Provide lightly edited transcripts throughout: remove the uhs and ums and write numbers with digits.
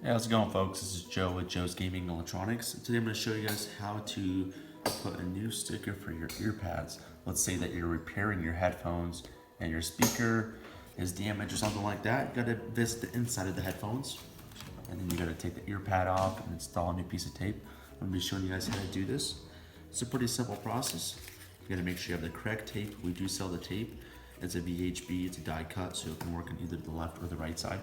Hey, how's it going, folks? This is Joe with Joe's Gaming Electronics. Today I'm going to show you guys how to put a new sticker for your earpads. Let's say that you're repairing your headphones and your speaker is damaged or something like that. You got to visit the inside of the headphones, and then you got to take the earpad off and install a new piece of tape. I'm going to be showing you guys how to do this. It's a pretty simple process. You got to make sure you have the correct tape. We do sell the tape. It's a VHB, it's a die cut, so it can work on either the left or the right side.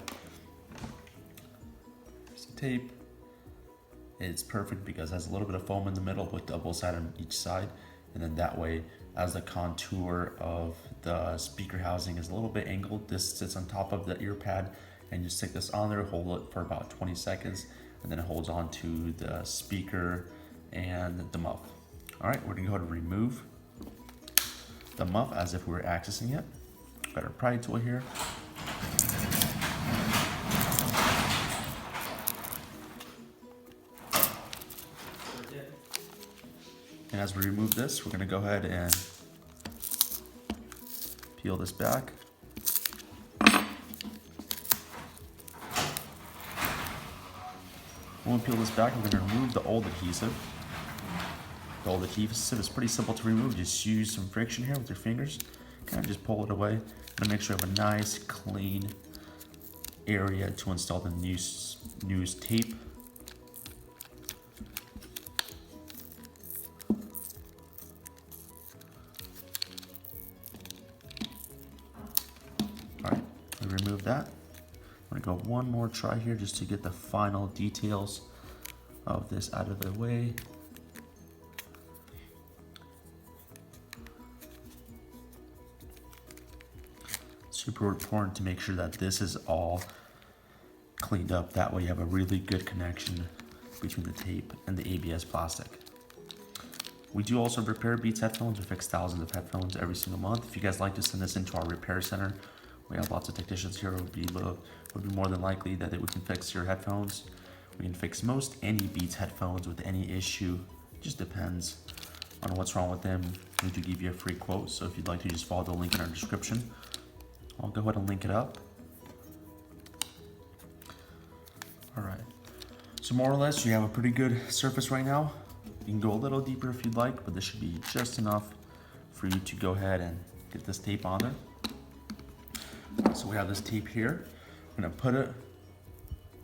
Tape. It's perfect because it has a little bit of foam in the middle with double side on each side, and then that way, as the contour of the speaker housing is a little bit angled, this sits on top of the ear pad, and you stick this on there, hold it for about 20 seconds, and then it holds on to the speaker and the muff. All right, we're gonna go ahead and remove the muff as if we were accessing it. Got our pry tool here. And as we remove this, we're going to go ahead and peel this back. When we peel this back, we're going to remove the old adhesive. The old adhesive is pretty simple to remove. Just use some friction here with your fingers. Kind of just pull it away. And make sure you have a nice, clean area to install the new tape. Alright, we remove that. I'm gonna go one more try here just to get the final details of this out of the way. Super important to make sure that this is all cleaned up. That way you have a really good connection between the tape and the ABS plastic. We do also repair Beats headphones. We fix thousands of headphones every single month. If you guys like to send this into our repair center, we have lots of technicians here. Would be more than likely that we can fix your headphones. We can fix most any Beats headphones with any issue. It just depends on what's wrong with them. We do give you a free quote, so if you'd like to, just follow the link in our description. I'll go ahead and link it up. All right, so more or less you have a pretty good surface right now. You can go a little deeper if you'd like, but this should be just enough for you to go ahead and get this tape on there. So we have this tape here. I'm gonna put it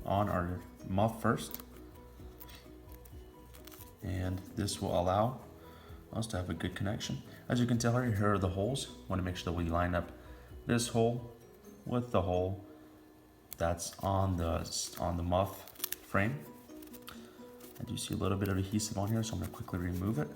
on our muff first. And this will allow us to have a good connection. As you can tell here are the holes. I wanna make sure that we line up this hole with the hole that's on the muff frame. I do see a little bit of adhesive on here, so I'm gonna quickly remove it.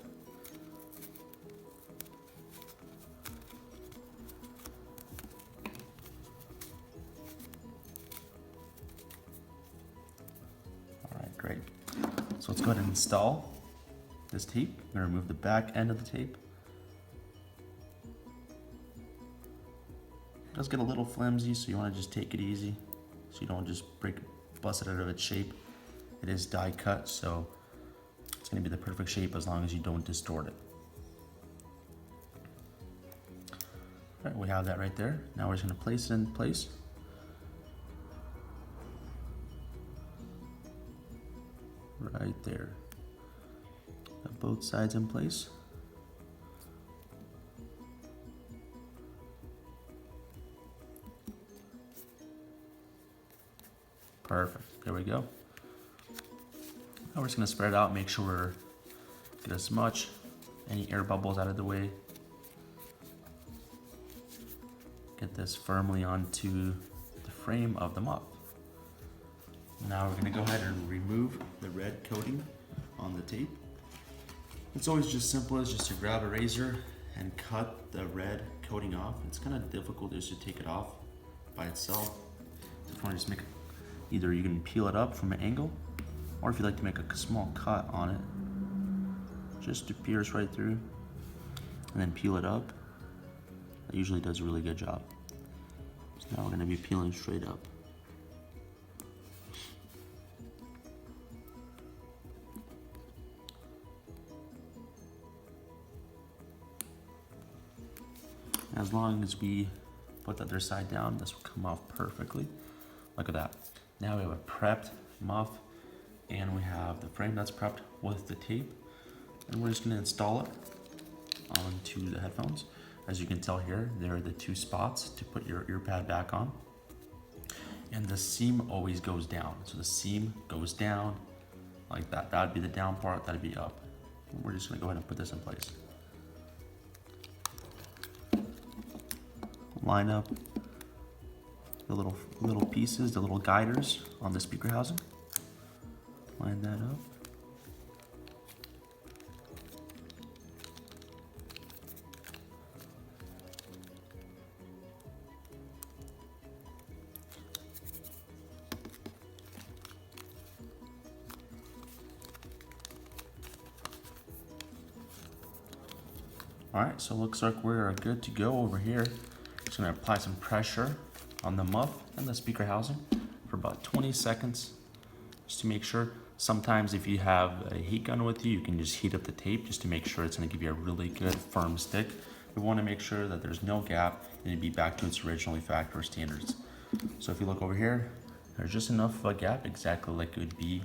All right, great. So let's go ahead and install this tape. I'm gonna remove the back end of the tape. It does get a little flimsy, so you wanna just take it easy, so you don't just bust it out of its shape. It is die cut, so it's gonna be the perfect shape as long as you don't distort it. All right, we have that right there. Now we're just gonna place it in place. Right there. Got both sides in place. Perfect, there we go. Now we're just gonna spread it out, make sure we get as much, any air bubbles out of the way. Get this firmly onto the frame of the muff. Now we're gonna go ahead and remove the red coating on the tape. It's always just simple as just to grab a razor and cut the red coating off. It's kind of difficult just to take it off by itself. So if you want to just make it, either you can peel it up from an angle, or if you'd like to make a small cut on it, just to pierce right through, and then peel it up. That usually does a really good job. So now we're gonna be peeling straight up. As long as we put the other side down, this will come off perfectly. Look at that. Now we have a prepped muff, and we have the frame that's prepped with the tape. And we're just gonna install it onto the headphones. As you can tell here, there are the two spots to put your ear pad back on. And the seam always goes down. So the seam goes down like that. That'd be the down part, that'd be up. And we're just gonna go ahead and put this in place. Line up the little pieces, the little guiders on the speaker housing. Line that up. All right, so it looks like we're good to go over here. Just gonna apply some pressure on the muff and the speaker housing for about 20 seconds, just to make sure. Sometimes if you have a heat gun with you, you can just heat up the tape just to make sure it's gonna give you a really good firm stick. We wanna make sure that there's no gap and it'd be back to its originally factory standards. So if you look over here, there's just enough of a gap, exactly like it would be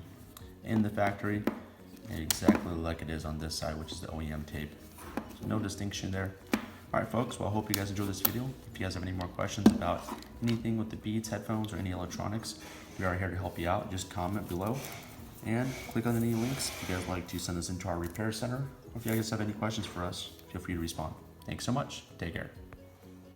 in the factory, and exactly like it is on this side, which is the OEM tape. So no distinction there. All right, folks, well, I hope you guys enjoyed this video. If you guys have any more questions about anything with the Beats, headphones, or any electronics, we are here to help you out. Just comment below and click on any links if you guys like to send this into our repair center. Or if you guys have any questions for us, feel free to respond. Thanks so much. Take care.